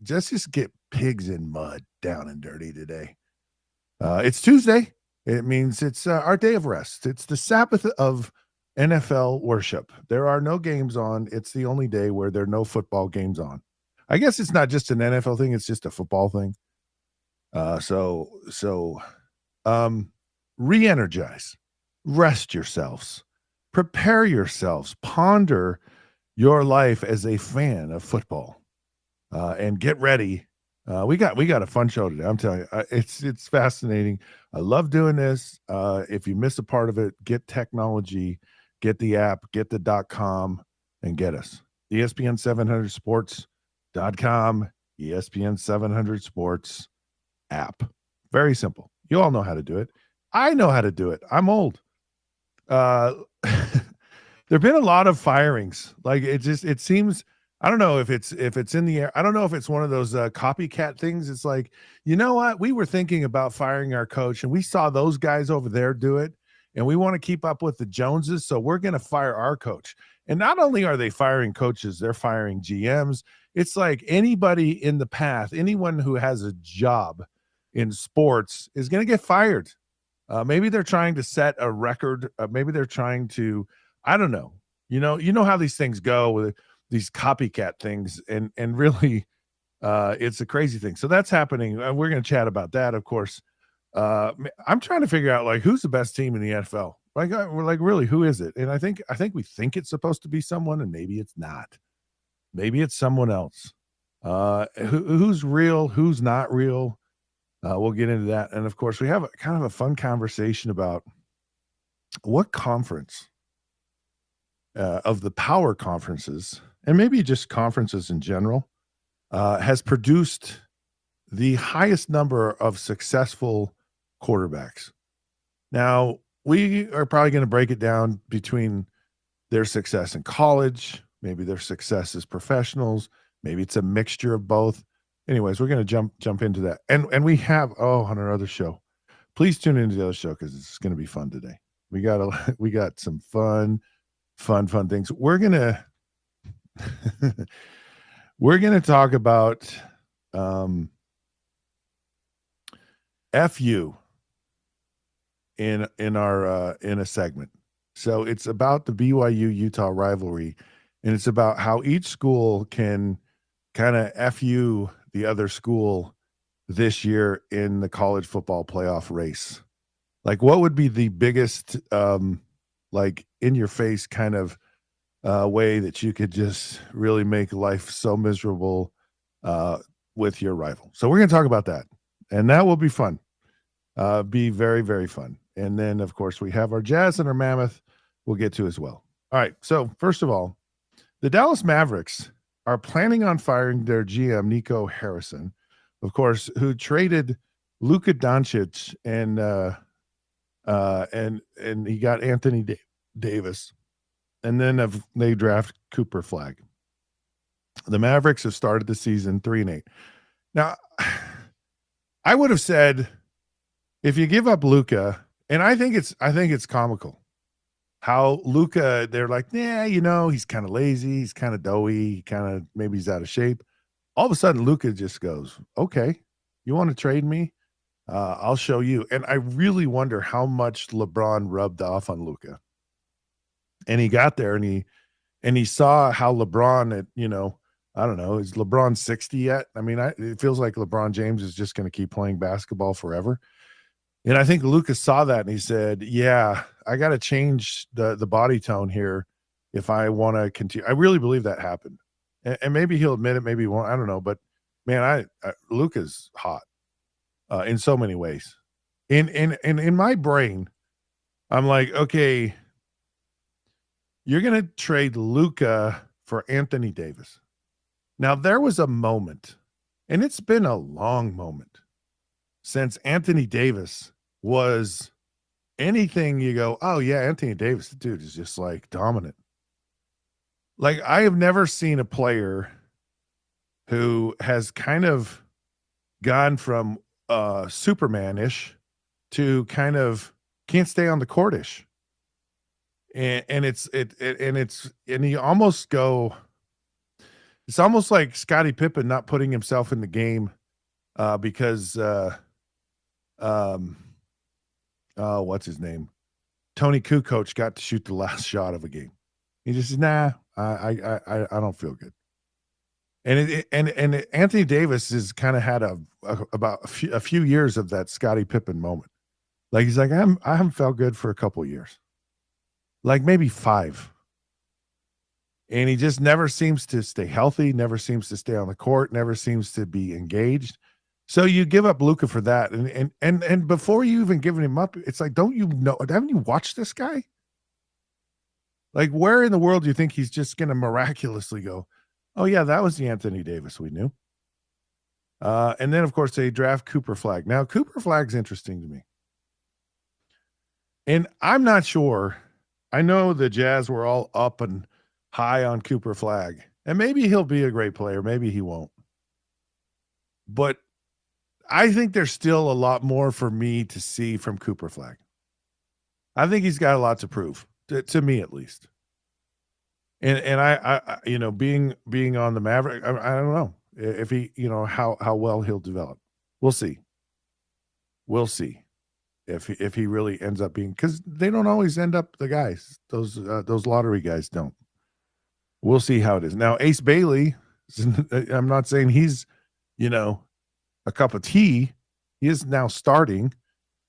just get pigs in mud down and dirty today. It's Tuesday. It means it's our day of rest. It's the Sabbath of NFL worship. There are no games on. It's the only day where there are no football games on. I guess it's not just an NFL thing. It's just a football thing. So re-energize, rest yourselves, prepare yourselves, ponder your life as a fan of football, and get ready. We got a fun show today. I'm telling you, it's fascinating. I love doing this. If you miss a part of it, get technology, get the app, get the .com, and get us. ESPN700sports.com, ESPN700sports app. Very simple. You all know how to do it. I know how to do it. I'm old. There've been a lot of firings. Like it seems, I don't know if it's in the air. I don't know if it's one of those copycat things. It's like, you know what? We were thinking about firing our coach and we saw those guys over there do it. And we want to keep up with the Joneses. So we're going to fire our coach. And not only are they firing coaches, they're firing GMs. It's like anybody in the path, anyone who has a job in sports is going to get fired. Maybe they're trying to set a record. Maybe they're trying to, I don't know. You know how these things go with these copycat things, and really, it's a crazy thing. So that's happening. We're going to chat about that, of course. I'm trying to figure out like who's the best team in the NFL. Like we're like, really, who is it? And I think we think it's supposed to be someone, and maybe it's not. Maybe it's someone else. Who's real? Who's not real? We'll get into that. And of course, we have kind of a fun conversation about what conference of the power conferences, and maybe just conferences in general, has produced the highest number of successful quarterbacks. Now, we are probably going to break it down between their success in college, maybe their success as professionals, maybe it's a mixture of both. Anyways, we're going to jump into that. And we have, on our other show, please tune into the other show because it's going to be fun today. We got some fun things. We're going to talk about FU in a segment. So it's about the BYU Utah rivalry, and it's about how each school can kind of FU the other school this year in the college football playoff race. Like, what would be the biggest, like, in your face kind of way that you could just really make life so miserable with your rival? So we're going to talk about that, and that will be fun. Be very, very fun. And then, of course, we have our Jazz and our Mammoth we'll get to as well. All right. So first of all, the Dallas Mavericks are planning on firing their GM, Nico Harrison, of course, who traded Luka Doncic and he got Anthony Davis. And then they draft Cooper Flagg. The Mavericks have started the season 3-8. Now, I would have said if you give up Luka, and I think it's comical how Luka, they're like, he's kind of lazy, he's kind of doughy, maybe he's out of shape. All of a sudden, Luka just goes, okay, you want to trade me? I'll show you. And I really wonder how much LeBron rubbed off on Luka. And he got there and he saw how LeBron, I don't know, is LeBron 60 yet? I mean, it feels like LeBron James is just going to keep playing basketball forever. And I think Lucas saw that and he said, yeah, I got to change the body tone here if I want to continue. I really believe that happened. And maybe he'll admit it, maybe he won't. I don't know. But, man, Luka's hot in so many ways. In my brain, I'm like, okay, you're going to trade Luka for Anthony Davis. Now, there was a moment, and it's been a long moment, since Anthony Davis was anything you go, oh, yeah, Anthony Davis, the dude is just like dominant. Like, I have never seen a player who has kind of gone from Superman-ish to kind of can't stay on the court-ish. And you almost go, It's almost like Scottie Pippen not putting himself in the game because um what's his name? Tony Kukoc got to shoot the last shot of a game. He just said, nah, I don't feel good. And Anthony Davis has kind of had about a few years of that Scottie Pippen moment. Like he's like, I haven't felt good for a couple of years, like maybe 5. And he just never seems to stay healthy, never seems to stay on the court, never seems to be engaged. So you give up Luka for that, and before you even giving him up, it's like, don't you know? Haven't you watched this guy? Like, where in the world do you think he's just going to miraculously go? Oh yeah, that was the Anthony Davis we knew. And then of course they draft Cooper Flagg. Now Cooper Flagg's interesting to me, and I'm not sure. I know the Jazz were all up and high on Cooper Flagg, and maybe he'll be a great player, maybe he won't. But I think there's still a lot more for me to see from Cooper Flagg. I think he's got a lot to prove, to me at least. And I you know, being on the Maverick, I don't know if he, you know, how well he'll develop. We'll see. We'll see if he really ends up being, because they don't always end up the guys. Those lottery guys don't. We'll see how it is. Now Ace Bailey, I'm not saying he's, you know, a cup of tea. He is now starting,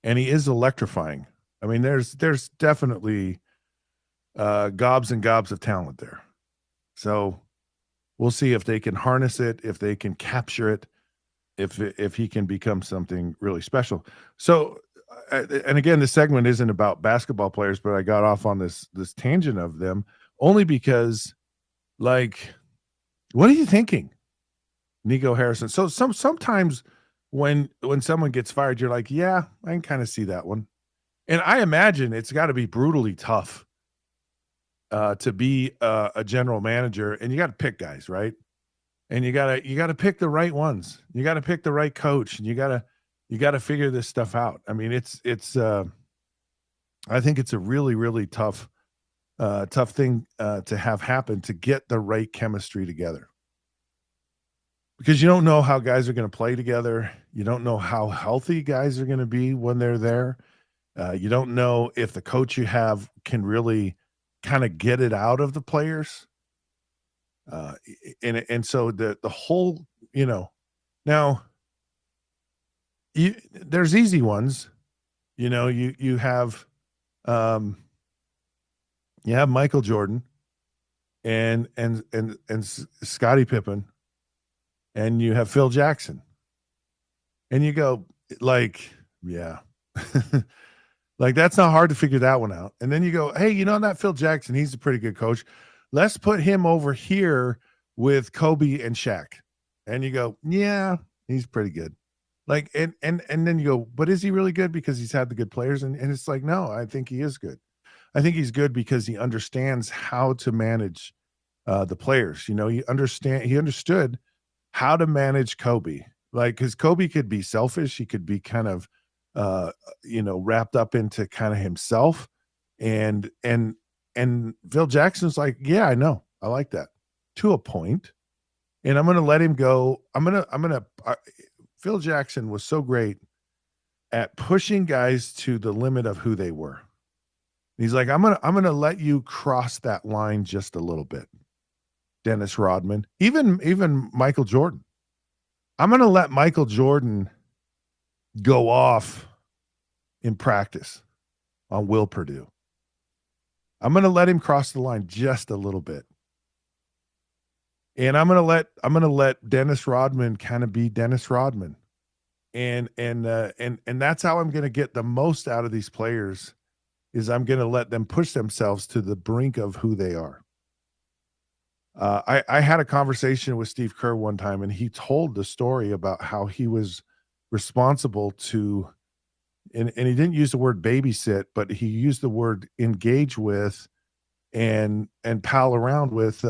and he is electrifying. I mean, there's definitely gobs and gobs of talent there. So we'll see if they can harness it, if they can capture it, if he can become something really special. So, and again, this segment isn't about basketball players, but I got off on this tangent of them only because, like, what are you thinking, Nico Harrison? So sometimes when someone gets fired, you're like, yeah, I can kind of see that one. And I imagine it's got to be brutally tough to be a general manager, and you got to pick guys, right? And you gotta pick the right ones. You got to pick the right coach, and you gotta figure this stuff out. I mean, it's I think it's a really, really tough thing to have happen, to get the right chemistry together, because you don't know how guys are going to play together. You don't know how healthy guys are going to be when they're there. You don't know if the coach you have can really kind of get it out of the players. And so the whole, you know, now there's easy ones, you know, you have Michael Jordan and Scottie Pippen, and you have Phil Jackson, and you go like, yeah, like that's not hard to figure that one out. And then you go, hey, you know, that Phil Jackson, he's a pretty good coach. Let's put him over here with Kobe and Shaq. And you go, yeah, he's pretty good. Like, and then you go, but is he really good because he's had the good players? And it's like, no, I think he is good. I think he's good because he understands how to manage the players. You know, he understood how to manage Kobe. Like, because Kobe could be selfish. He could be kind of, you know, wrapped up into kind of himself. And Phil Jackson's like, yeah, I know. I like that to a point. And I'm going to let him go. Phil Jackson was so great at pushing guys to the limit of who they were. He's like, I'm going to let you cross that line just a little bit. Dennis Rodman, even Michael Jordan. I'm going to let Michael Jordan go off in practice on Will Purdue. I'm going to let him cross the line just a little bit. And I'm going to let Dennis Rodman kind of be Dennis Rodman. And that's how I'm going to get the most out of these players, is I'm going to let them push themselves to the brink of who they are. I had a conversation with Steve Kerr one time, and he told the story about how he was responsible to, and he didn't use the word babysit, but he used the word engage with and pal around with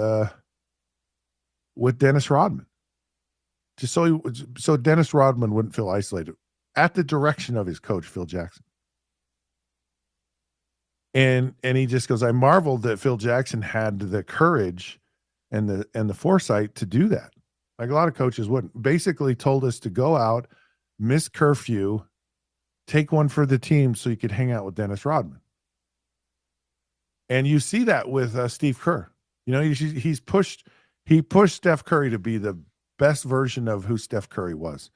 Dennis Rodman, just so Dennis Rodman wouldn't feel isolated, at the direction of his coach, Phil Jackson. And he just goes, I marveled that Phil Jackson had the courage and the foresight to do that. Like a lot of coaches wouldn't. Basically told us to go out, miss curfew, take one for the team so you could hang out with Dennis Rodman. And you see that with Steve Kerr. You know, he pushed Steph Curry to be the best version of who Steph Curry was.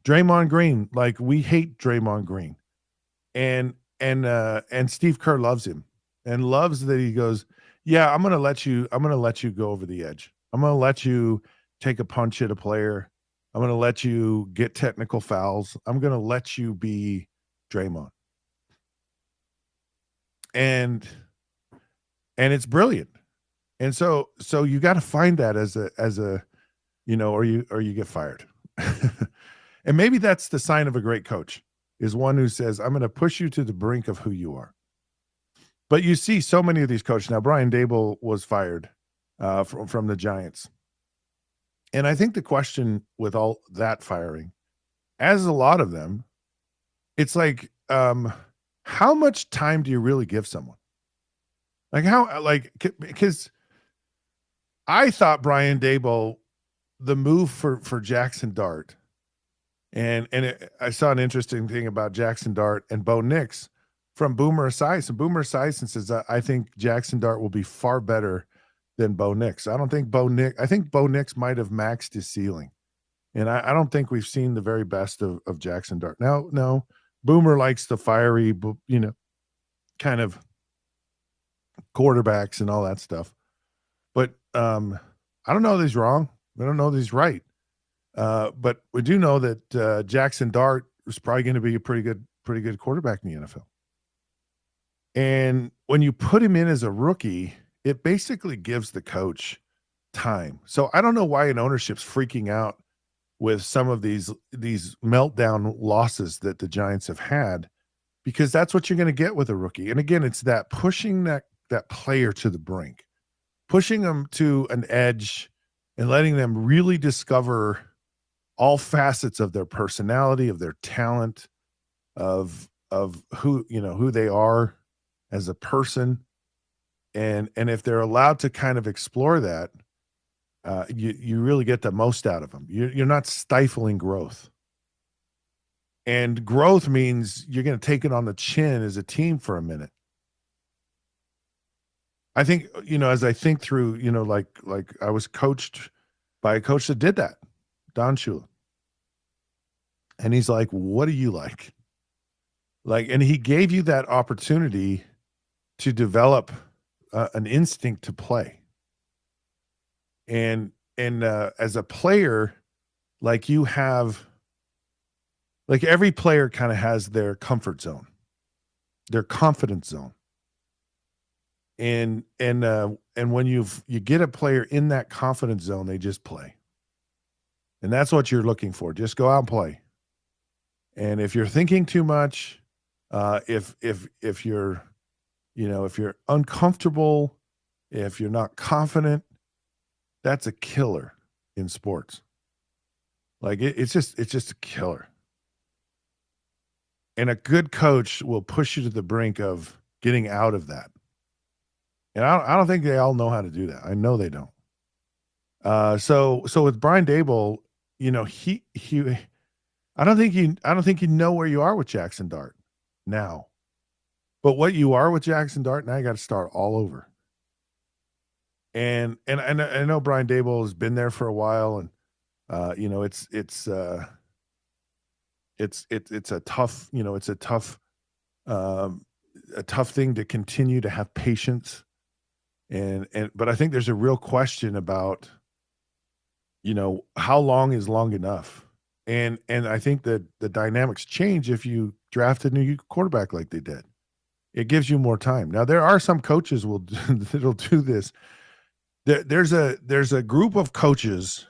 Draymond Green, like we hate Draymond Green. And Steve Kerr loves him and loves that he goes, yeah, I'm gonna let you go over the edge. I'm gonna let you take a punch at a player. I'm gonna let you get technical fouls. I'm gonna let you be Draymond. And it's brilliant. And so you got to find that as a you know, or you get fired. And maybe that's the sign of a great coach, is one who says, I'm going to push you to the brink of who you are. But you see so many of these coaches. Now, Brian Daboll was fired from the Giants. And I think the question with all that firing, as a lot of them, it's like, how much time do you really give someone? Because I thought Brian Daboll, the move for Jackson Dart, I saw an interesting thing about Jackson Dart and Bo Nix from Boomer Esiason. Boomer Esiason says, I think Jackson Dart will be far better than Bo Nix. I think Bo Nix might have maxed his ceiling. And I don't think we've seen the very best of Jackson Dart. No, Boomer likes the fiery, you know, kind of quarterbacks and all that stuff. But I don't know that he's wrong. I don't know that he's right. But we do know that Jackson Dart is probably going to be a pretty good quarterback in the NFL. And when you put him in as a rookie, it basically gives the coach time. So I don't know why an ownership's freaking out with some of these meltdown losses that the Giants have had, because that's what you're going to get with a rookie. And again, it's that pushing that player to the brink, pushing them to an edge and letting them really discover all facets of their personality, of their talent, of who they are as a person. And if they're allowed to kind of explore that, you really get the most out of them. You're not stifling growth. And growth means you're going to take it on the chin as a team for a minute. I think, as I think through, like I was coached by a coach that did that, Don Shula. And he's like, what do you like? And he gave you that opportunity to develop an instinct to play. And as a player, you have, every player kind of has their comfort zone, their confidence zone. And when you get a player in that confidence zone, they just play. And that's what you're looking for. Just go out and play. And if you're thinking too much, if you're, if you're uncomfortable, if you're not confident, that's a killer in sports. It's just a killer. And a good coach will push you to the brink of getting out of that. And I don't think they all know how to do that. I know they don't. So with Brian Daboll, he I don't think you know where you are with Jackson Dart now. But what you are with Jackson Dart, now you got to start all over. And I know Brian Daboll has been there for a while, and it's a tough, a tough thing to continue to have patience. But I think there's a real question about, how long is long enough? And I think that the dynamics change if you draft a new quarterback like they did. It gives you more time. Now, there are some coaches that'll do this. There's a group of coaches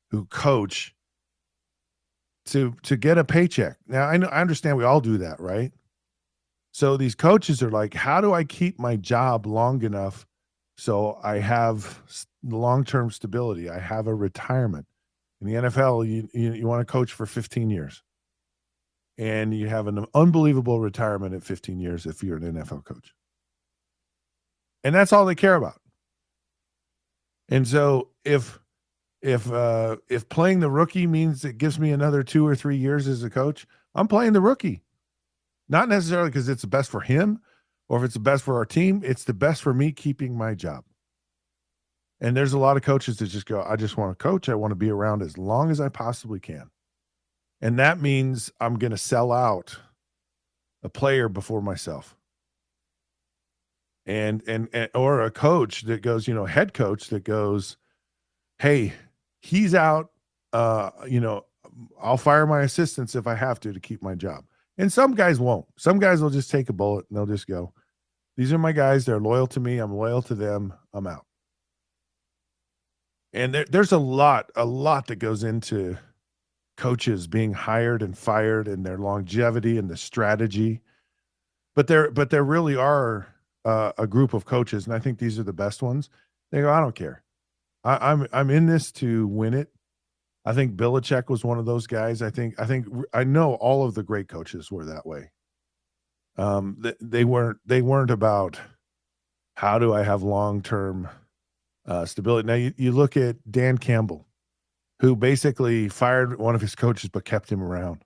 who coach to get a paycheck. Now, I understand we all do that, right? So these coaches are like, how do I keep my job long enough so I have long-term stability? I have a retirement. In the NFL, you want to coach for 15 years. And you have an unbelievable retirement at 15 years if you're an NFL coach. And that's all they care about. And so if playing the rookie means it gives me another 2 or 3 years as a coach, I'm playing the rookie. Not necessarily because it's the best for him or if it's the best for our team. It's the best for me keeping my job. And there's a lot of coaches that just go, I just want to coach. I want to be around as long as I possibly can. And that means I'm going to sell out a player before myself. And or a coach that goes, head coach that goes, hey, he's out. I'll fire my assistants if I have to keep my job. And some guys won't. Some guys will just take a bullet and they'll just go, these are my guys. They're loyal to me. I'm loyal to them. I'm out. And there's a lot that goes into coaches being hired and fired and their longevity and the strategy. But there really are a group of coaches, and I think these are the best ones. They go, I don't care. I'm in this to win it. I think Belichick was one of those guys. I know all of the great coaches were that way. They weren't about how do I have long-term stability. Now you look at Dan Campbell, who basically fired one of his coaches but kept him around.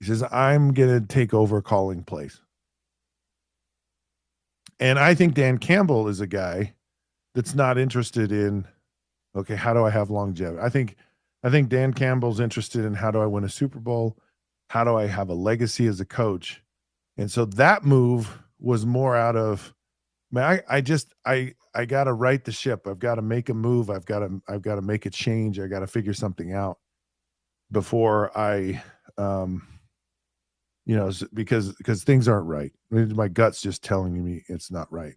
He says, I'm going to take over calling plays. And I think Dan Campbell is a guy that's not interested in, okay, how do I have longevity? I think Dan Campbell's interested in how do I win a Super Bowl? How do I have a legacy as a coach? And so that move was more out of, man, I got to right the ship. I've got to make a move. I've got to make a change. I got to figure something out before I, because things aren't right. My gut's just telling me it's not right.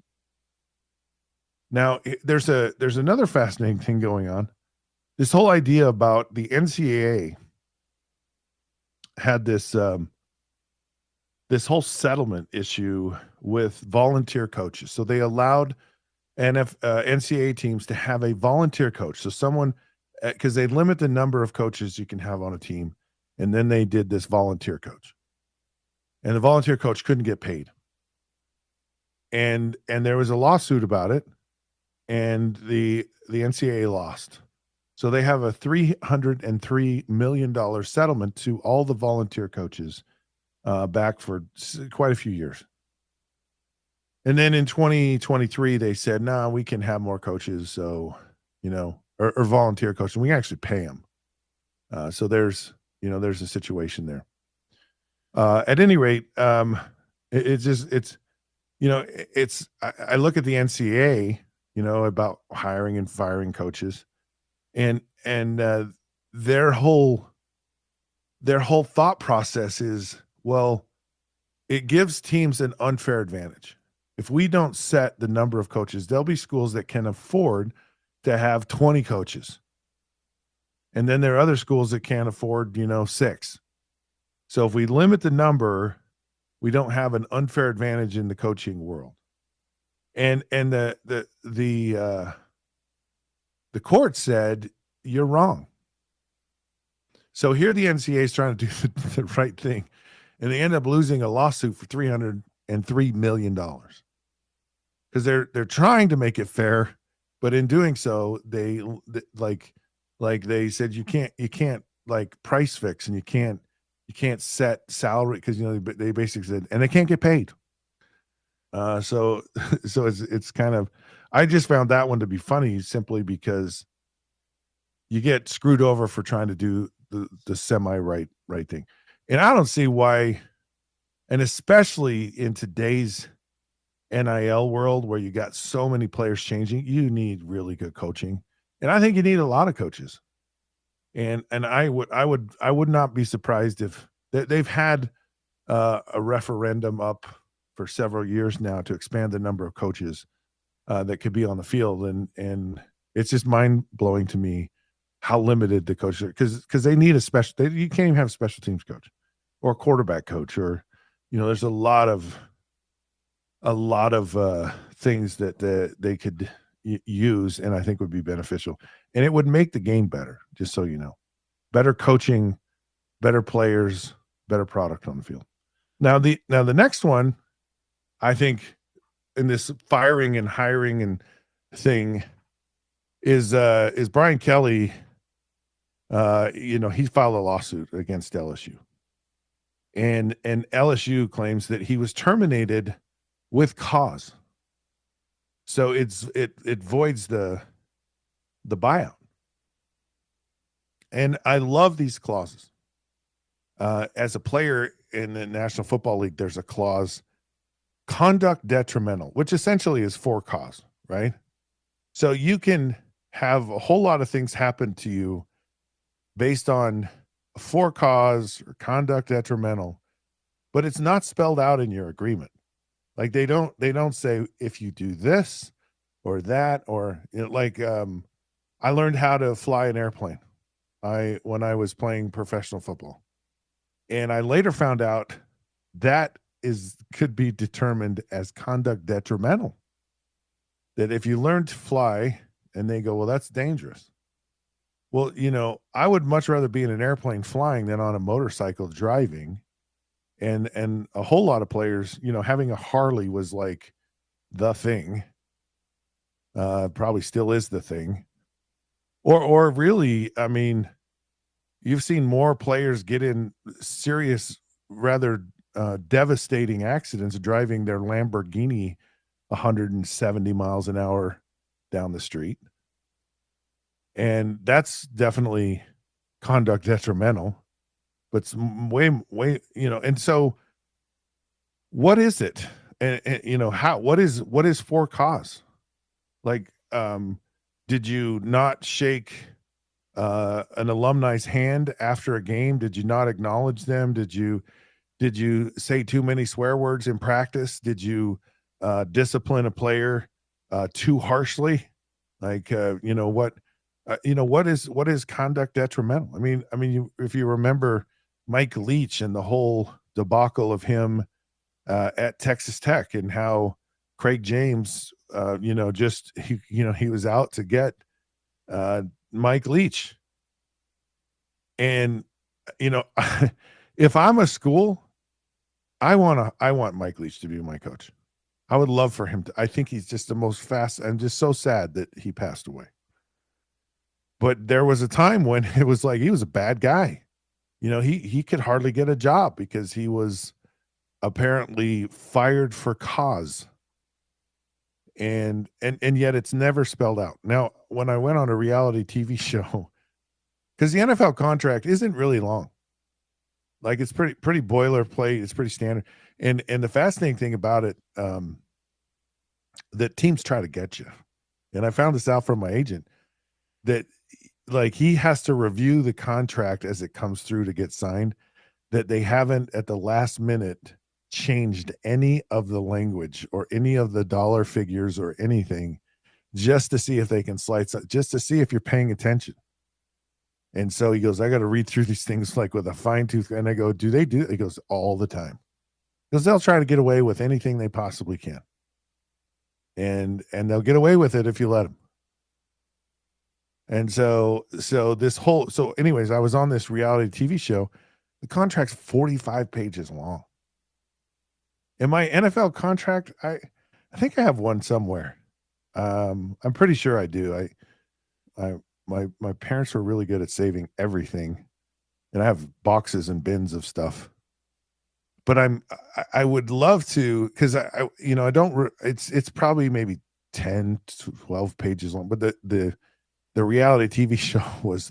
Now, there's another fascinating thing going on. This whole idea about the NCAA had this whole settlement issue with volunteer coaches. So they allowed NCAA teams to have a volunteer coach. So someone, because they limit the number of coaches you can have on a team, and then they did this volunteer coach. And the volunteer coach couldn't get paid. And there was a lawsuit about it, and the NCAA lost. So they have a $303 million settlement to all the volunteer coaches back for quite a few years. And then in 2023, they said, no, we can have more coaches. So, or volunteer coaches. We can actually pay them. So there's a situation there. At any rate, I look at the NCAA, about hiring and firing coaches, and their whole thought process is, well, it gives teams an unfair advantage. If we don't set the number of coaches, there'll be schools that can afford to have 20 coaches. And then there are other schools that can't afford, 6. So if we limit the number, we don't have an unfair advantage in the coaching world. And the court said, you're wrong. So here the NCAA is trying to do the right thing, and they end up losing a lawsuit for $303 million because they're trying to make it fair, but in doing so, they they said you can't like price fix, and you can't set salary because they basically said, and they can't get paid. So it's kind of, I just found that one to be funny simply because you get screwed over for trying to do the semi right thing. And I don't see why, and especially in today's NIL world where you got so many players changing, you need really good coaching. And I think you need a lot of coaches. And I would not be surprised if they've had a referendum up for several years now to expand the number of coaches that could be on the field. And it's just mind blowing to me how limited the coaches are, because they need you can't even have a special teams coach or a quarterback coach, or, there's a lot of things that they could use, and I think would be beneficial, and it would make the game better. Just so you know, better coaching, better players, better product on the field. Now the next one, I think, in this firing and hiring and thing is Brian Kelly. He filed a lawsuit against LSU, and LSU claims that he was terminated with cause. So it voids the buyout. And I love these clauses. As a player in the National Football League, there's a clause, conduct detrimental, which essentially is for cause, right? So you can have a whole lot of things happen to you based on for cause or conduct detrimental, but it's not spelled out in your agreement. Like they don't say if you do this or that, or I learned how to fly an airplane when I was playing professional football. And I later found out that could be determined as conduct detrimental. That if you learn to fly and they go, well, that's dangerous. Well, I would much rather be in an airplane flying than on a motorcycle driving. And a whole lot of players, having a Harley was like the thing. Probably still is the thing. Or really, I mean, you've seen more players get in serious, rather devastating accidents driving their Lamborghini 170 miles an hour down the street. And that's definitely conduct detrimental, but it's way, and so what is it? And what is for cause? Like, did you not shake an alumni's hand after a game? Did you not acknowledge them? Did you say too many swear words in practice? Did you discipline a player too harshly? Like, what is conduct detrimental? I mean, if you remember Mike Leach and the whole debacle of him at Texas Tech and how Craig James, he was out to get Mike Leach. And, if I'm a school, I want Mike Leach to be my coach. I would love for him to. I think he's just the most fast. I'm just so sad that he passed away. But there was a time when it was like he was a bad guy. He could hardly get a job because he was apparently fired for cause. And yet it's never spelled out. Now, when I went on a reality TV show, because the NFL contract isn't really long. Like it's pretty boilerplate. It's pretty standard. And the fascinating thing about it, that teams try to get you. And I found this out from my agent that like he has to review the contract as it comes through to get signed, that they haven't at the last minute changed any of the language or any of the dollar figures or anything, just to see if they can slide, just to see if you're paying attention. And so he goes, I got to read through these things like with a fine tooth. And I go, do they do it? He goes, all the time. Because they'll try to get away with anything they possibly can. And they'll get away with it if you let them. And so anyways, I was on this reality TV show. The contract's 45 pages long. And my NFL contract, I think I have one somewhere. I'm pretty sure I do. My parents were really good at saving everything, and I have boxes and bins of stuff. But I would love to, because I don't. It's probably maybe 10 to 12 pages long. But the reality TV show was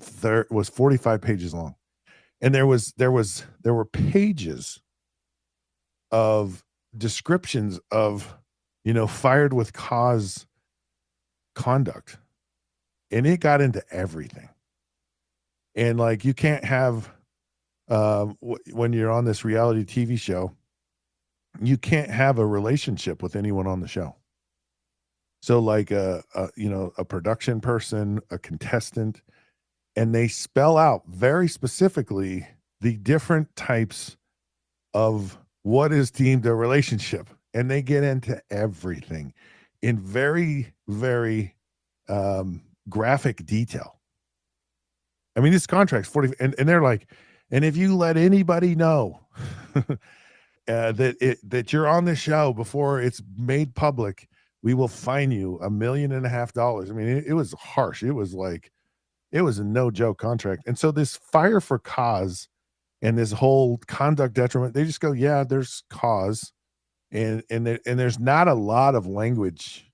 45 pages long, and there were pages of descriptions of fired with cause conduct. And it got into everything. And like, you can't have, when you're on this reality TV show, you can't have a relationship with anyone on the show. So like a production person, a contestant, and they spell out very specifically the different types of what is deemed a relationship. And they get into everything in very, very, graphic detail. I mean, this contract's 40, and they're like, and if you let anybody know that you're on the show before it's made public, we will fine you $1.5 million. I mean, it was harsh. It was like it was a no joke contract. And so this fire for cause and this whole conduct detriment, they just go, yeah, there's cause, and there's not a lot of language.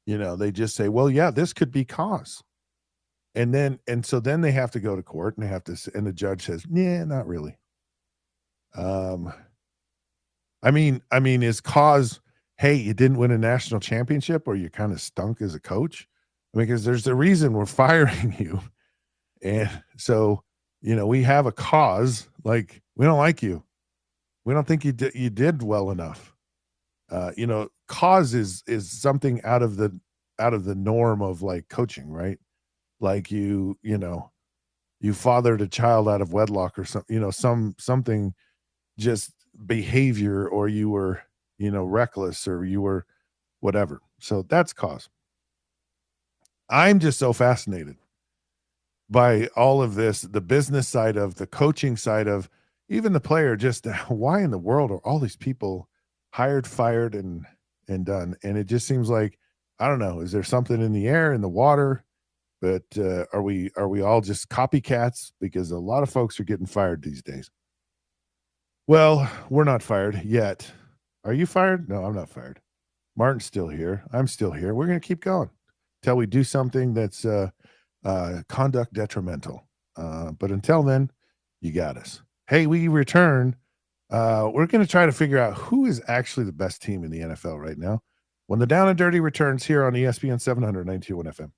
They just say, well, yeah, this could be cause, and so then they have to go to court, and they have to, and the judge says, yeah, not really. Um, I mean, is cause, hey, you didn't win a national championship, or you kind of stunk as a coach? I mean, because there's a reason we're firing you. And so, we have a cause, like, we don't like you. We don't think you did well enough. Cause is something out of the norm of like coaching, right? Like you fathered a child out of wedlock or something, something, just behavior, or you were, reckless, or you were whatever. So that's cause. I'm just so fascinated by all of this, the business side of the coaching side of even the player, just why in the world are all these people hired, fired, and done? And it just seems like, I don't know, is there something in the air, in the water? But are we all just copycats? Because a lot of folks are getting fired these days. Well, we're not fired yet. Are you fired? No, I'm not fired. Martin's still here. I'm still here. We're going to keep going till we do something that's conduct detrimental. But until then, you got us. Hey, we return. We're going to try to figure out who is actually the best team in the NFL right now when the Down and Dirty returns here on ESPN 792 FM.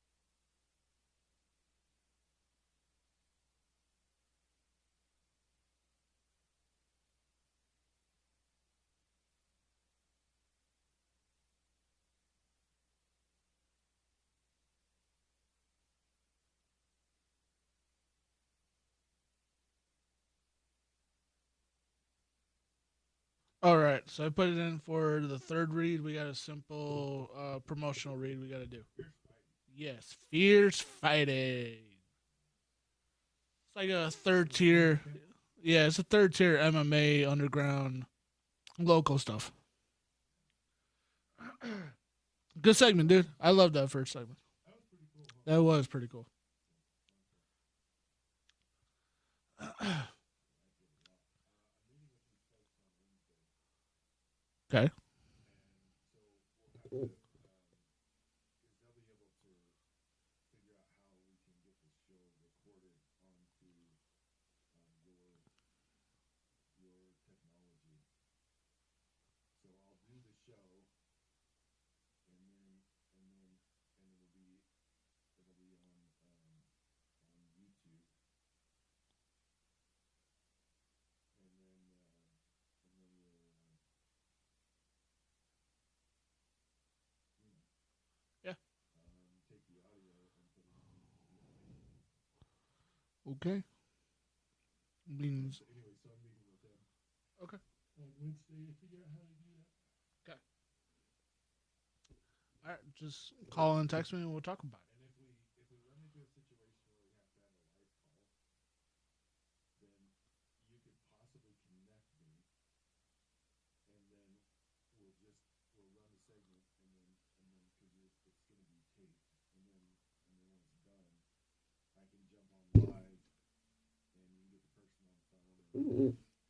All right, so I put it in for the third read. We got a simple promotional read we got to do. Yes, fierce fighting. It's like a third tier. Yeah, it's a third tier MMA underground local stuff. Good segment, dude. I love that first segment. That was pretty cool. Okay. Yeah. Okay. Means okay. Okay. All right. Just call and text me, and we'll talk about it.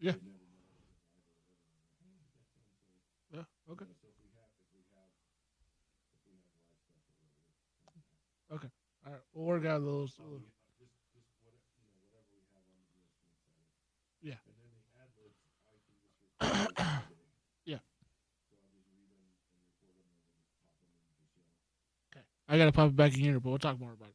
Yeah. Yeah. Okay. Okay. All right. We'll work out those. Yeah. Yeah. Okay. I gotta pop it back in here, but we'll talk more about it.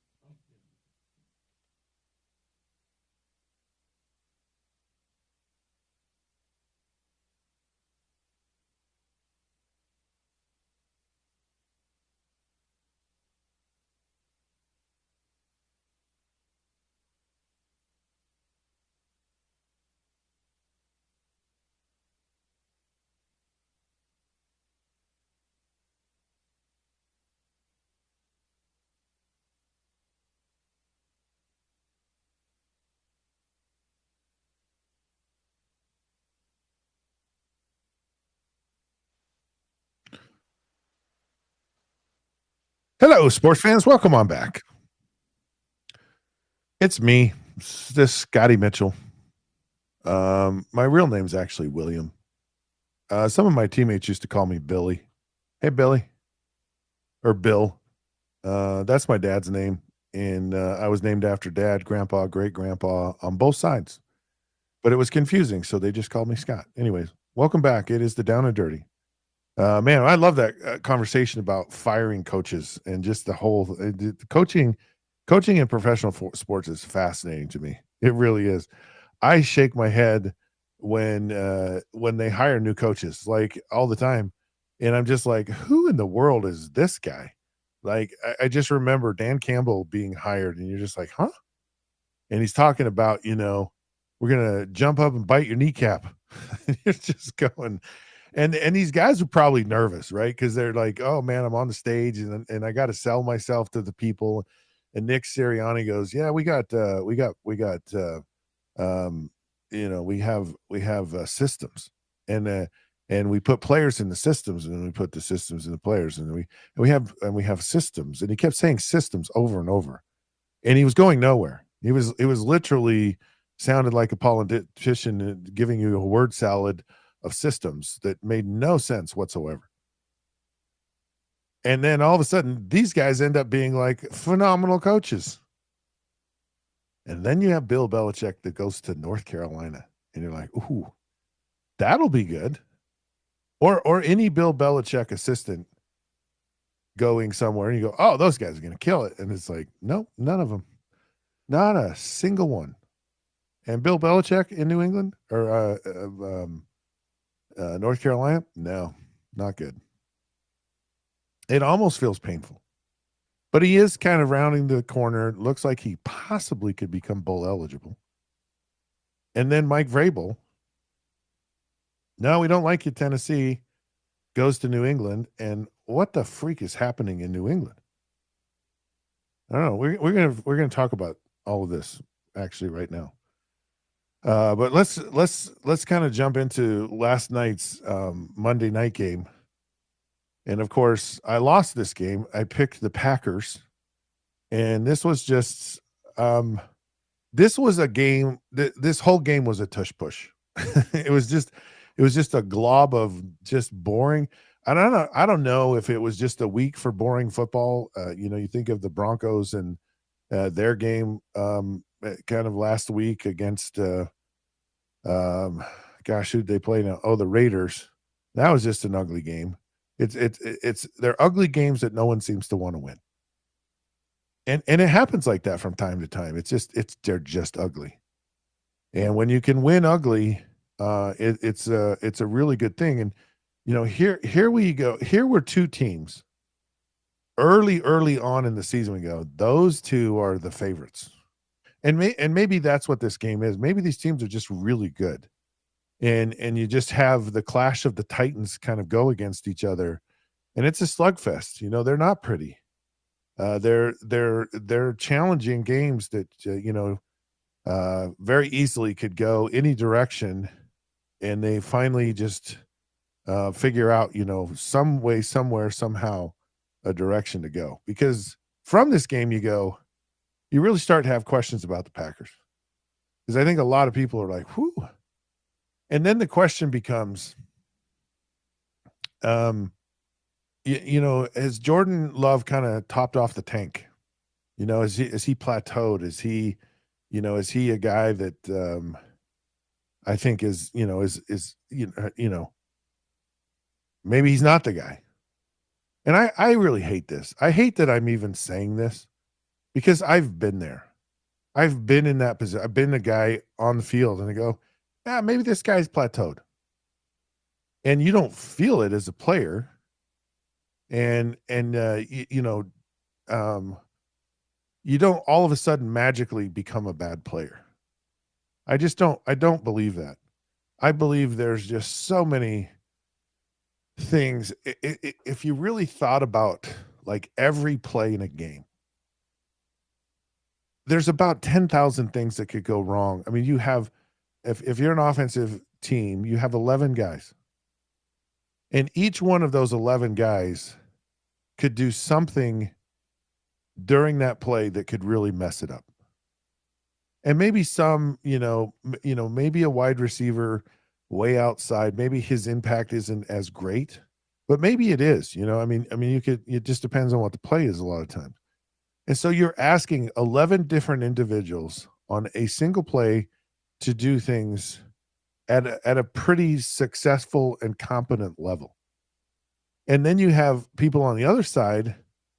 Hello, sports fans. Welcome on back. It's me, this Scotty Mitchell. My real name's actually William. Some of my teammates used to call me Billy. Hey, Billy, or Bill. That's my dad's name. And I was named after dad, grandpa, great grandpa on both sides. But it was confusing. So they just called me Scott. Anyways, welcome back. It is the Down and Dirty. Man, I love that conversation about firing coaches and just the whole the coaching. Coaching in professional sports is fascinating to me. It really is. I shake my head when they hire new coaches, like all the time, and I'm just like, who in the world is this guy? Like, I just remember Dan Campbell being hired, and you're just like, huh? And he's talking about, we're gonna jump up and bite your kneecap. You're just going, and these guys are probably nervous, right? Because they're like, "Oh man, I'm on the stage and I got to sell myself to the people." And Nick Sirianni goes, "Yeah, um, we have systems, and we put players in the systems, and we put the systems in the players, and we have systems." And he kept saying systems over and over, and he was going nowhere. It was literally sounded like a politician giving you a word salad of systems that made no sense whatsoever. And then all of a sudden, these guys end up being like phenomenal coaches. And then you have Bill Belichick that goes to North Carolina, and you're like, ooh, that'll be good. Or any Bill Belichick assistant going somewhere, and you go, oh, those guys are going to kill it. And it's like, no, none of them. Not a single one. And Bill Belichick in New England or North Carolina, no, not good. It almost feels painful. But he is kind of rounding the corner. It looks like he possibly could become bowl eligible. And then Mike Vrabel, no, we don't like you, Tennessee, goes to New England. And what the freak is happening in New England? I don't know. We're gonna talk about all of this actually right now. But let's kind of jump into last night's Monday night game. And of course, I lost this game. I picked the Packers, and this was just this was a game. This whole game was a tush push. it was just a glob of just boring. I don't know if it was just a week for boring football. You think of the Broncos and their game kind of last week against gosh, who'd they play now? Oh, the Raiders. That was just an ugly game. They're ugly games that no one seems to want to win. And it happens like that from time to time. They're just ugly. And when you can win ugly, it's a really good thing. And here we go. Here were two teams early on in the season. We go, those two are the favorites. And maybe that's what this game is. Maybe these teams are just really good. And you just have the clash of the Titans kind of go against each other, and it's a slugfest. They're not pretty. They're challenging games that very easily could go any direction, and they finally just figure out some way, somewhere, somehow a direction to go. Because from this game, you really start to have questions about the Packers, because I think a lot of people are like, whew. And then the question becomes, has Jordan Love kind of topped off the tank? Is he plateaued? Is he a guy that I think is maybe he's not the guy. And I really hate this. I hate that I'm even saying this, because I've been there. I've been in that position. I've been the guy on the field, and I go, yeah, maybe this guy's plateaued. And you don't feel it as a player. And you don't all of a sudden magically become a bad player. I don't believe that. I believe there's just so many things. If you really thought about like every play in a game, there's about 10,000 things that could go wrong. I mean, you have, if you're an offensive team, you have 11 guys. And each one of those 11 guys could do something during that play that could really mess it up. And maybe some, maybe a wide receiver way outside, maybe his impact isn't as great, but maybe it is, it just depends on what the play is a lot of times. And so you're asking 11 different individuals on a single play to do things at a pretty successful and competent level. And then you have people on the other side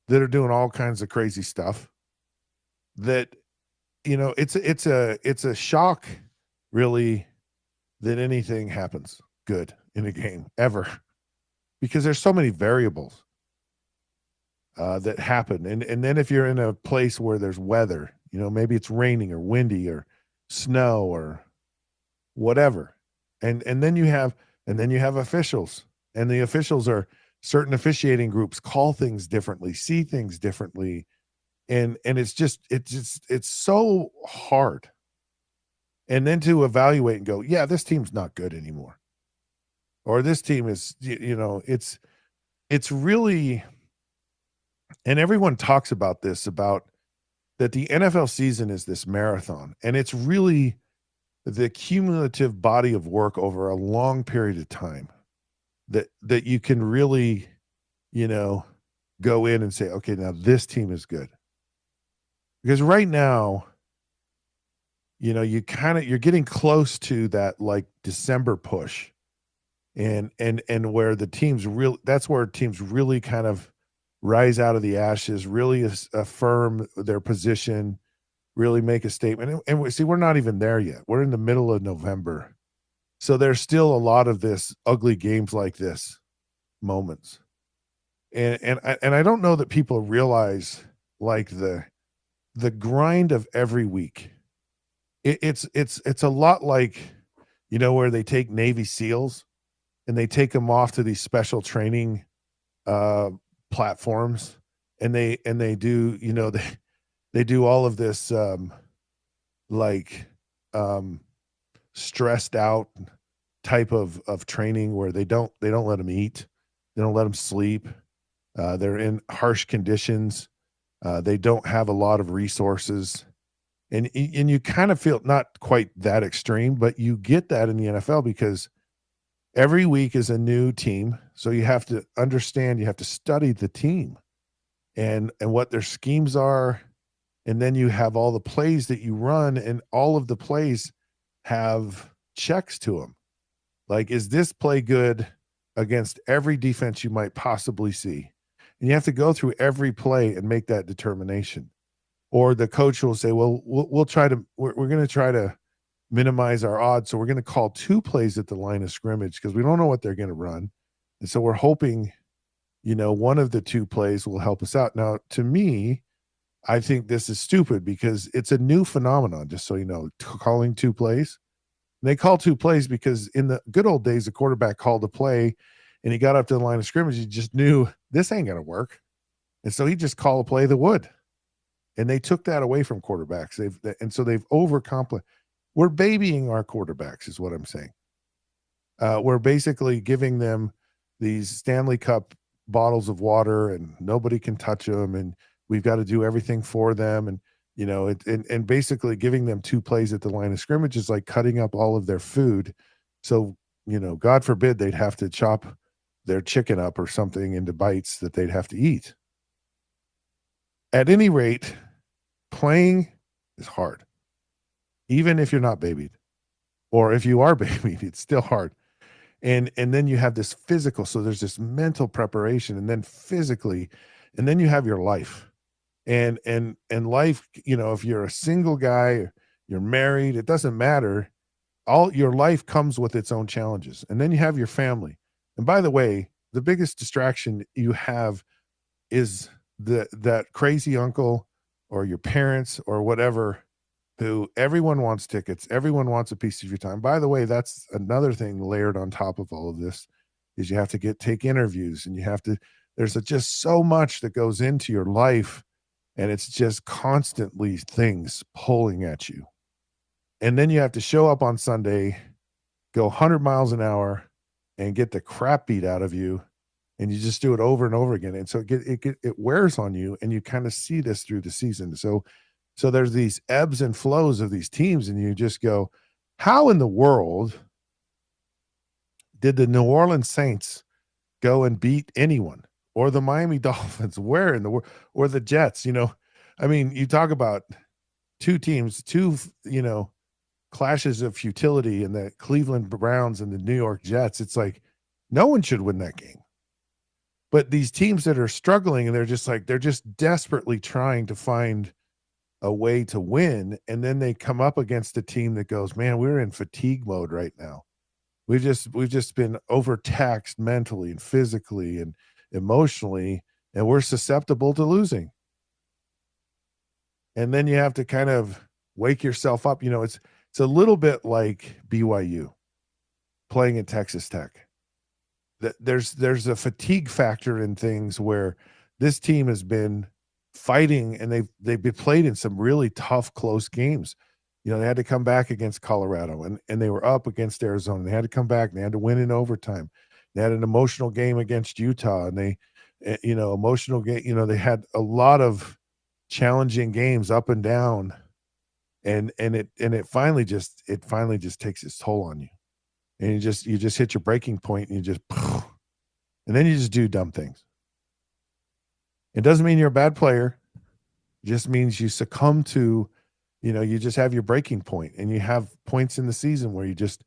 that are doing all kinds of crazy stuff that, it's a shock really that anything happens good in a game ever, because there's so many variables that happen. And then if you're in a place where there's weather, maybe it's raining or windy or snow or whatever. And then you have officials, and the officials are certain officiating groups call things differently, see things differently. And it's so hard. And then to evaluate and go, yeah, this team's not good anymore. Or this team is, it's really, and everyone talks about this, about that the NFL season is this marathon, and it's really the cumulative body of work over a long period of time that you can really, go in and say, okay, now this team is good. Because right now, you're getting close to that like December push, and where the teams really, that's where teams really kind of rise out of the ashes, really affirm their position, really make a statement. And we see, we're not even there yet. We're in the middle of November. So there's still a lot of this ugly games like this moments. And I don't know that people realize like the grind of every week. It's a lot like, where they take Navy SEALs and they take them off to these special training platforms, and they do, they do all of this stressed out type of training where they don't let them eat, they don't let them sleep, they're in harsh conditions, they don't have a lot of resources, and you kind of feel not quite that extreme, but you get that in the NFL because every week is a new team. So you have to understand, you have to study the team and what their schemes are. And then you have all the plays that you run, and all of the plays have checks to them. Like, is this play good against every defense you might possibly see? And you have to go through every play and make that determination. Or the coach will say, well, we're going to try to minimize our odds. So we're going to call 2 plays at the line of scrimmage because we don't know what they're going to run. And so we're hoping, one of the 2 plays will help us out. Now, to me, I think this is stupid because it's a new phenomenon, just so you know, calling 2 plays. And they call 2 plays because in the good old days, the quarterback called a play and he got up to the line of scrimmage. He just knew this ain't going to work. And so he just called a play that would. And they took that away from quarterbacks. So they've overcomplicated. We're babying our quarterbacks is what I'm saying. We're basically giving them these Stanley Cup bottles of water and nobody can touch them. And we've got to do everything for them. And, and basically giving them 2 plays at the line of scrimmage is like cutting up all of their food. So, God forbid they'd have to chop their chicken up or something into bites that they'd have to eat. At any rate, playing is hard. Even if you're not babied, or if you are babied, it's still hard. And then you have this physical. So there's this mental preparation, and then physically, and then you have your life. And life, if you're a single guy, you're married, it doesn't matter. All your life comes with its own challenges. And then you have your family. And by the way, the biggest distraction you have is that crazy uncle or your parents or whatever, who everyone wants tickets, everyone wants a piece of your time. By the way, that's another thing layered on top of all of this, is you have to take interviews, and there's just so much that goes into your life, and it's just constantly things pulling at you. And then you have to show up on Sunday, go 100 miles an hour, and get the crap beat out of you, and you just do it over and over again. And so it wears on you, and you kind of see this through the season. So there's these ebbs and flows of these teams, and you just go, how in the world did the New Orleans Saints go and beat anyone, or the Miami Dolphins? Where in the world, or the Jets? I mean, you talk about two teams, clashes of futility, in the Cleveland Browns and the New York Jets. It's like no one should win that game. But these teams that are struggling, and they're just desperately trying to find a way to win, and then they come up against a team that goes, man, we're in fatigue mode right now. We've just been overtaxed mentally and physically and emotionally, and we're susceptible to losing. And then you have to kind of wake yourself up. It's a little bit like BYU playing at Texas Tech. There's a fatigue factor in things where this team has been fighting, and they've been played in some really tough, close games. They had to come back against Colorado, and they were up against Arizona. They had to come back, and they had to win in overtime. They had an emotional game against Utah, and they they had a lot of challenging games up and down, and it finally just takes its toll on you, and you just hit your breaking point, and and then you just do dumb things. It doesn't mean you're a bad player. It just means you succumb to, you just have your breaking point, and you have points in the season where you're just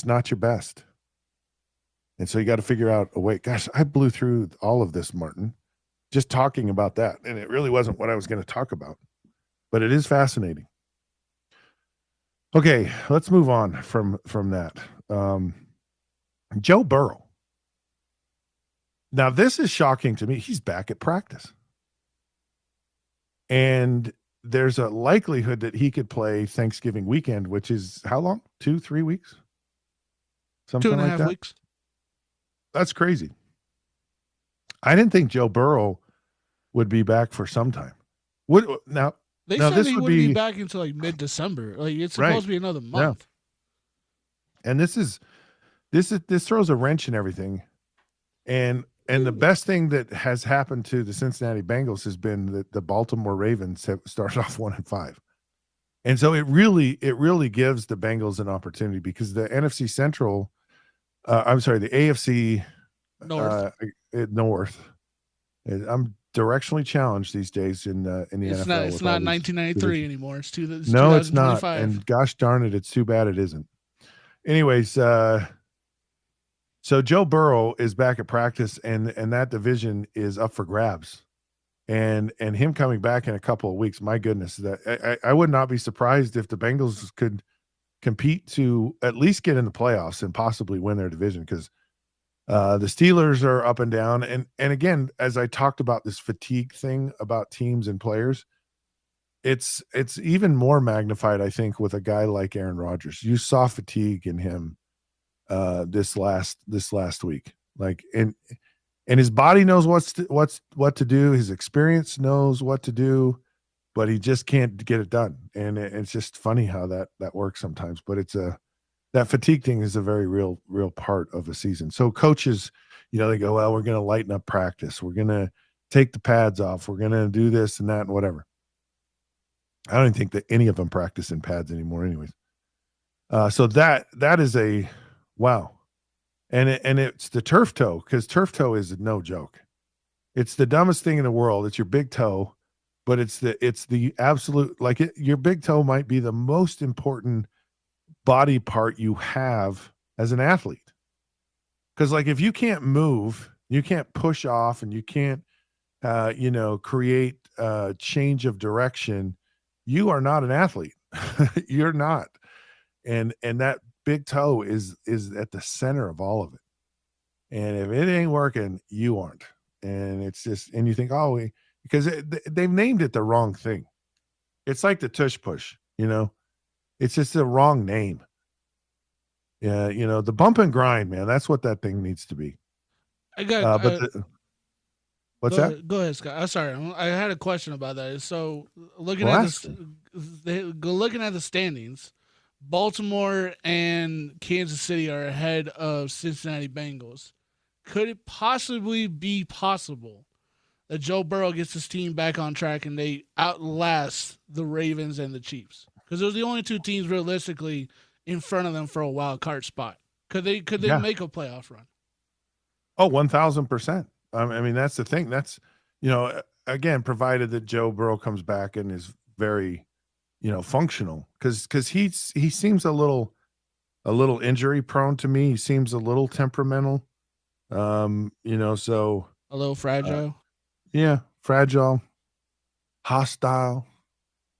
not your best. And so you got to figure out a way. Gosh, I blew through all of this, Martin, just talking about that. And it really wasn't what I was going to talk about, but it is fascinating. Okay, let's move on from that. Joe Burrow. Now, this is shocking to me. He's back at practice. And there's a likelihood that he could play Thanksgiving weekend, which is how long? 2-3 weeks? Something like that? 2.5 weeks. That's crazy. I didn't think Joe Burrow would be back for some time. They said he wouldn't be back until like mid-December. Like it's supposed to be another month. Yeah. And this throws a wrench in everything. And the best thing that has happened to the Cincinnati Bengals has been that the Baltimore Ravens have started off 1-5. And so it really gives the Bengals an opportunity, because the NFC Central, the AFC North. I'm directionally challenged these days in the NFL. It's not 1993 anymore. It's 2025. No, it's not. And gosh darn it, it's too bad it isn't. Anyways, so Joe Burrow is back at practice, and that division is up for grabs, and him coming back in a couple of weeks. My goodness, that I would not be surprised if the Bengals could compete to at least get in the playoffs and possibly win their division, because the Steelers are up and down, and again, as I talked about this fatigue thing about teams and players, it's even more magnified, I think, with a guy like Aaron Rodgers. You saw fatigue in him this last week, like, and his body knows what to do. His experience knows what to do, but he just can't get it done. And it's just funny how that works sometimes. But that fatigue thing is a very real part of a season. So coaches, they go, well, we're going to lighten up practice. We're going to take the pads off. We're going to do this and that and whatever. I don't think that any of them practice in pads anymore anyways. So that is a wow. And it's the turf toe, because turf toe is no joke. It's the dumbest thing in the world. It's your big toe, but it's the absolute, your big toe might be the most important body part you have as an athlete. Because if you can't move, you can't push off, and you can't, create a change of direction, you are not an athlete. You're not. And that big toe is at the center of all of it. And if it ain't working, you aren't. And it's just, and you think, because they've named it the wrong thing. It's like the tush push, it's just the wrong name. Yeah. The bump and grind, man, that's what that thing needs to be. I got, what's that? Go ahead, Scott. I'm sorry. I had a question about that. So looking at the standings, Baltimore and Kansas City are ahead of Cincinnati Bengals. Could it possibly be possible that Joe Burrow gets his team back on track and they outlast the Ravens and the Chiefs? Because those are the only two teams realistically in front of them for a wild card spot. Could they Yeah. make a playoff run? Oh, 1000%. I mean, that's the thing. That's, again, provided that Joe Burrow comes back and is very, functional, because he seems a little injury prone to me. He seems a little temperamental. So A little fragile. yeah, fragile, hostile,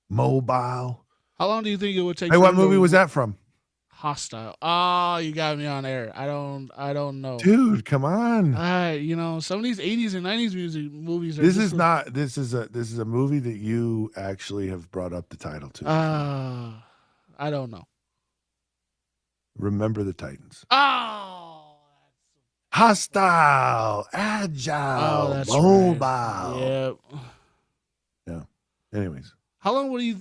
mobile. How long do you think it would take Hey, for what him movie was to that from? hostile? Oh, you got me on air. I don't know. Dude, come on. Some of these 80s and 90s movies are This just is not this is a movie that you actually have brought up the title to before. I don't know. Remember the Titans. Oh, Hostile, oh, agile, that's right. mobile. Yeah. Yeah. Anyways, How long do you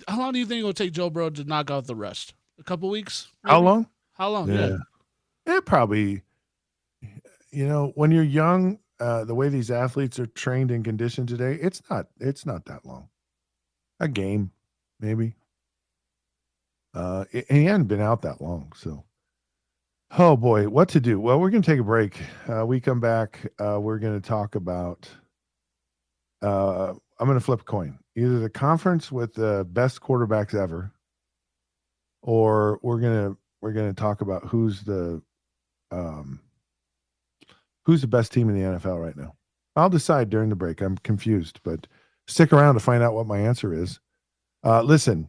think it'll take Joe Burrow to knock out the rest? A couple weeks? Maybe? how long? How long? Yeah. Yeah. It probably, when you're young, the way these athletes are trained and conditioned today, it's not that long. A game, maybe. And he hadn't been out that long, so. Oh boy, what to do? Well, we're going to take a break. We come back. We're going to talk about. I'm going to flip a coin. Either the conference with the best quarterbacks ever, or we're gonna talk about um, who's the best team in the NFL right now. I'll decide during the break. I'm confused, but stick around to find out what my answer is. Listen,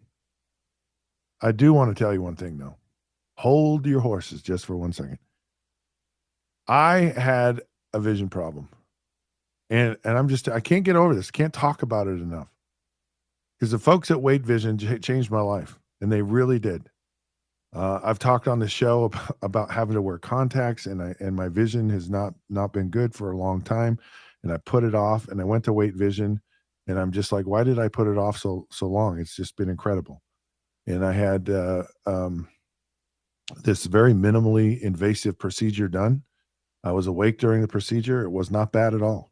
I do want to tell you one thing though. Hold your horses just for 1 second. I had a vision problem. And I can't get over this. Can't talk about it enough. Because the folks at Weight Vision changed my life, and they really did. I've talked on the show about having to wear contacts, and my vision has not been good for a long time, and I put it off, and I went to Weight Vision, and I'm just like, why did I put it off so long? It's just been incredible. And I had this very minimally invasive procedure done. I was awake during the procedure. It was not bad at all.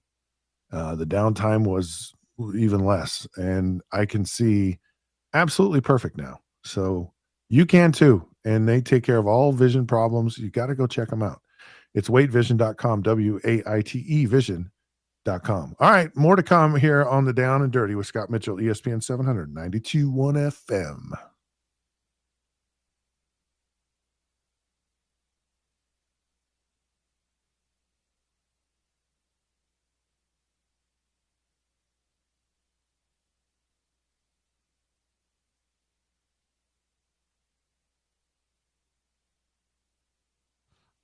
The downtime was even less, and I can see absolutely perfect now. So you can too, and they take care of all vision problems. You got to go check them out. It's waitevision.com, WAITE vision.com. All right, more to come here on the Down and Dirty with Scott Mitchell, ESPN 700, 92.1 FM.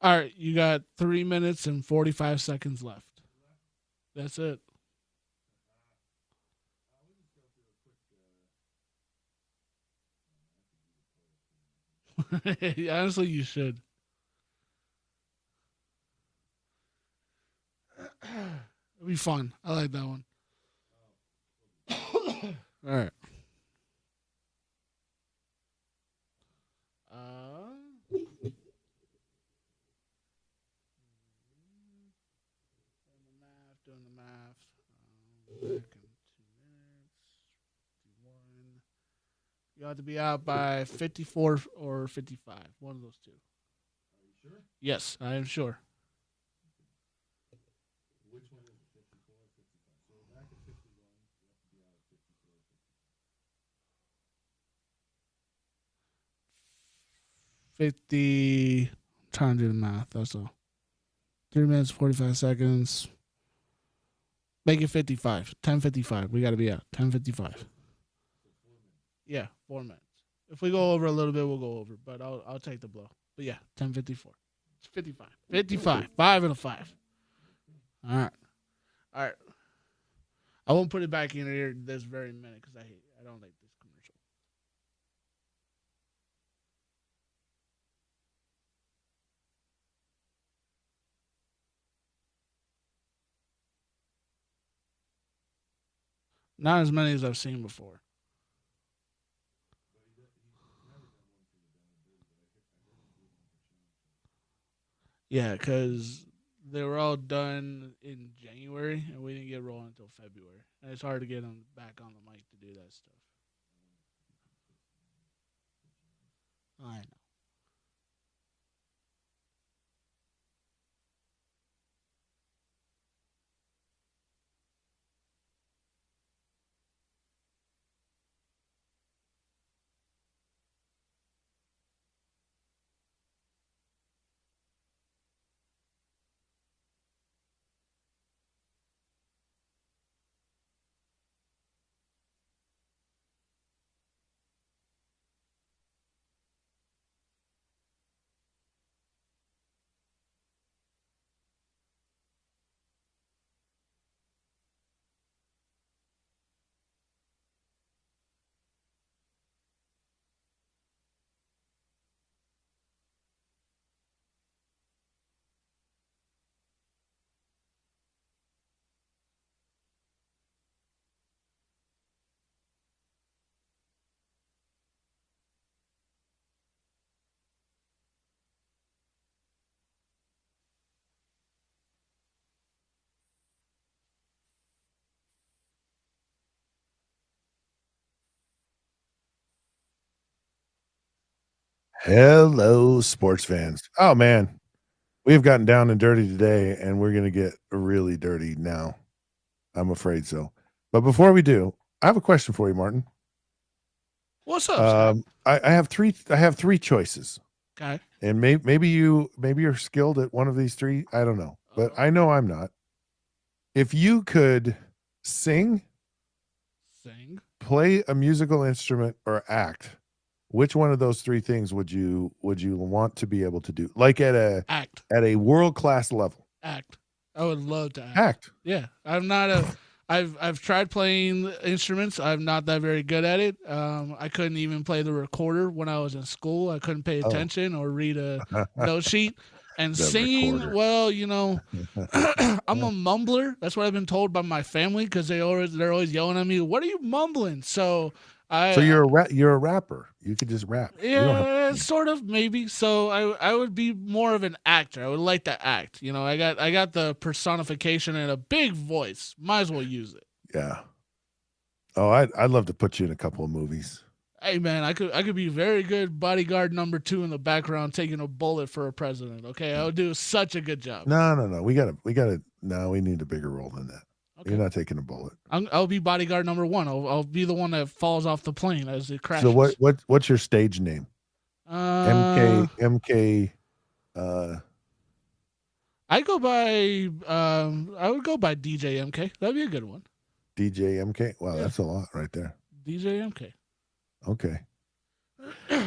All right, you got 3 minutes and 45 seconds left. That's it. Honestly, you should. It'll be fun. I like that one. All right. Doing the math. Back in 2 minutes. 51. You have to be out by 54 or 55. One of those two. Are you sure? Yes, I am sure. Which one is it? 54 or 55? So we're back at 51. You have to be out at 54 or 55. 50. I'm trying to do the math. That's all. 3 minutes, 45 seconds. Make it 55. 10:55. We got to be out. 10:55. Yeah, 4 minutes. If we go over a little bit, we'll go over. But I'll take the blow. But yeah, 10:54. It's 55. 55. 5 and a 5. All right. All right. I won't put it back in here this very minute because I don't like this commercial. Not as many as I've seen before. Yeah, because They were all done in January, and we didn't get rolling until February. And it's hard to get them back on the mic to do that stuff. I know. Hello, sports fans. Oh man, we have gotten down and dirty today, and we're gonna get really dirty now. I'm afraid so. But before we do, I have a question for you, Martin. What's up, Scott? I have three. I have three choices, Okay. and maybe you're skilled at one of these three. I don't know, but Uh-oh. I know I'm not. If you could sing, Sing. play a musical instrument, or act, which one of those three things would you want to be able to do, like Act. at a world class level? Act. I would love to act. Act. Yeah. I'm not a I've tried playing instruments. I'm not that very good at it. I couldn't even play the recorder when I was in school. I couldn't pay Oh, attention or read a note sheet. And the singing, recorder. well, I'm a mumbler. That's what I've been told by my family because they're always yelling at me. What are you mumbling? So So I you're a rapper. You could just rap. You don't have to yeah, sing. sort of maybe. So I would be more of an actor. I would like to act. I got the personification and a big voice. Might as well use it. Yeah. Oh, I'd love to put you in a couple of movies. Hey man, I could be very good bodyguard number 2 in the background taking a bullet for a president. Okay, I would do such a good job. No. We gotta. No, we need a bigger role than that. You're Okay, not taking a bullet. I'll be bodyguard number 1. I'll be the one that falls off the plane as it So crashes. what's your stage name? Uh, MK. Uh, I would go by DJ MK. That'd be a good one. DJ MK. Wow, Yeah, that's a lot right there. DJ MK. Okay.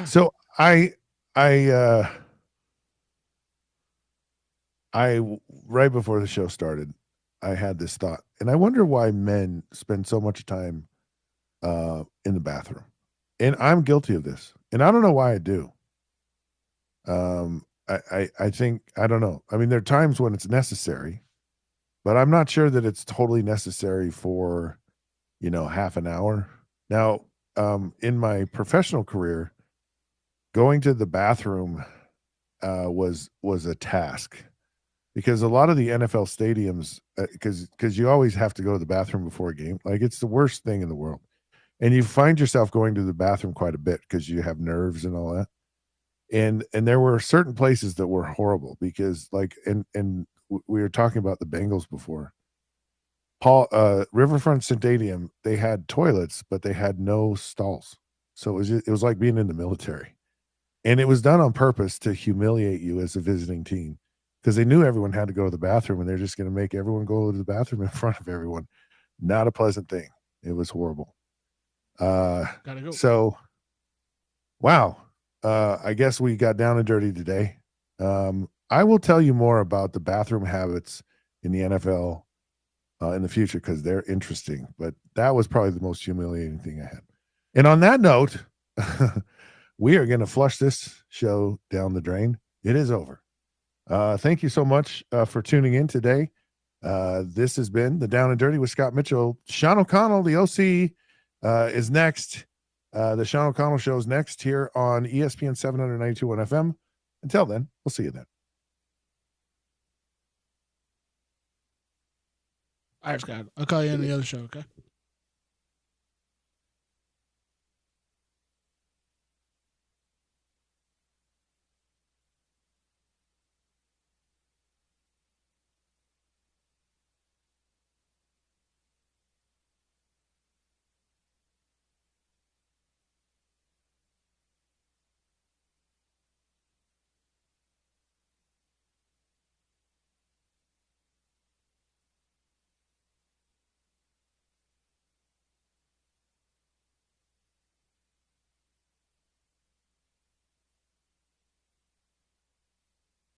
So I right before the show started, I had this thought, and I wonder why men spend so much time in the bathroom. And I'm guilty of this. And I don't know why I do. I think I don't know. I mean, there are times when it's necessary, but I'm not sure that it's totally necessary for, half an hour. Now, in my professional career, going to the bathroom was a task because a lot of the NFL stadiums, because you always have to go to the bathroom before a game, like it's the worst thing in the world, and you find yourself going to the bathroom quite a bit because you have nerves and all that. And there were certain places that were horrible because we were talking about the Bengals before. Riverfront Stadium, they had toilets, but they had no stalls. So it was like being in the military. And it was done on purpose to humiliate you as a visiting team because they knew everyone had to go to the bathroom and they're just going to make everyone go to the bathroom in front of everyone. Not a pleasant thing. It was horrible. Gotta go. So wow. I guess we got down and dirty today. I will tell you more about the bathroom habits in the NFL in the future because they're interesting. But that was probably the most humiliating thing I had. And on that note, we are going to flush this show down the drain. It is over. Thank you so much for tuning in today. This has been the Down and Dirty with Scott Mitchell. Sean O'Connell, the OC, is next. The Sean O'Connell Show is next here on ESPN 792 on FM. Until then, we'll see you then. All right, Scott. I'll call you on the other show. Okay.